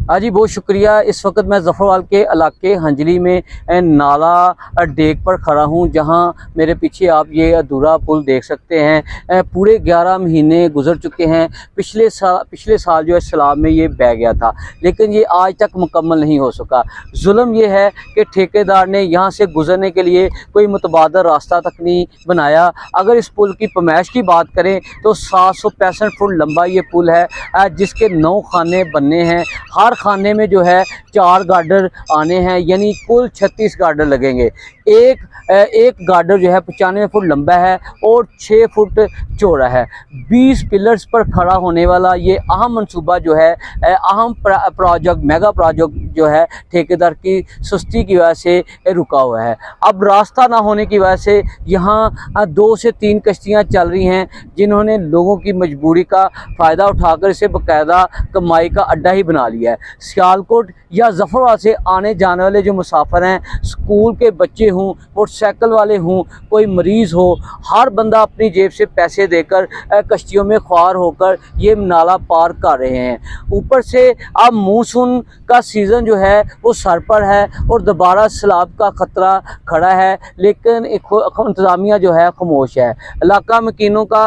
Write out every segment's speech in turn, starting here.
हाँ जी, बहुत शुक्रिया। इस वक्त मैं ज़फ़रवाल के इलाके हंजली में नाला डेक पर खड़ा हूँ, जहाँ मेरे पीछे आप ये अधूरा पुल देख सकते हैं। पूरे 11 महीने गुजर चुके हैं। पिछले साल जो है सैलाब में ये बह गया था, लेकिन ये आज तक मुकम्मल नहीं हो सका। जुल्म ये है कि ठेकेदार ने यहाँ से गुजरने के लिए कोई मुतबादल रास्ता तक नहीं बनाया। अगर इस पुल की पैमाइश की बात करें तो 765 फुट लंबा ये पुल है, जिसके 9 खाने बनने हैं। हर खाने में जो है 4 गार्डर आने हैं, यानी कुल 36 गार्डर लगेंगे। एक गार्डर जो है 95 फुट लंबा है और 6 फुट चौड़ा है। 20 पिलर्स पर खड़ा होने वाला ये अहम मंसूबा जो है, अहम प्रोजेक्ट, मेगा प्रोजेक्ट जो है, ठेकेदार की सुस्ती की वजह से रुका हुआ है। अब रास्ता ना होने की वजह से यहाँ 2 से 3 कश्तियाँ चल रही हैं, जिन्होंने लोगों की मजबूरी का फ़ायदा उठाकर इसे बाकायदा कमाई का अड्डा ही बना लिया है। सियालकोट या ज़फ़रवाल से आने जाने वाले जो मुसाफिर हैं, स्कूल के बच्चे हों, मोटरसाइकिल वाले हों, कोई मरीज़ हो, हर बंदा अपनी जेब से पैसे देकर कश्तियों में ख्वार होकर ये नाला पार कर रहे हैं। ऊपर से अब मानसून का सीज़न जो है वो सर पर है और दोबारा सैलाब का ख़तरा खड़ा है, लेकिन इंतज़ामिया जो है खामोश है। इलाका मकीनों का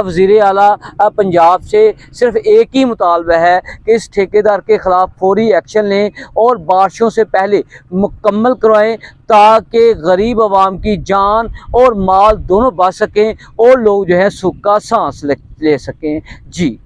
वज़ीर आला पंजाब से सिर्फ एक ही मुतालबा है कि इस ठेकेदार के ख़िलाफ़ फौरी एक्शन लें और बारिशों से पहले मुकम्मल करवाएं, ताकि गरीब आवाम की जान और माल दोनों बच सकें और लोग जो है सुख का सांस ले सकें। जी।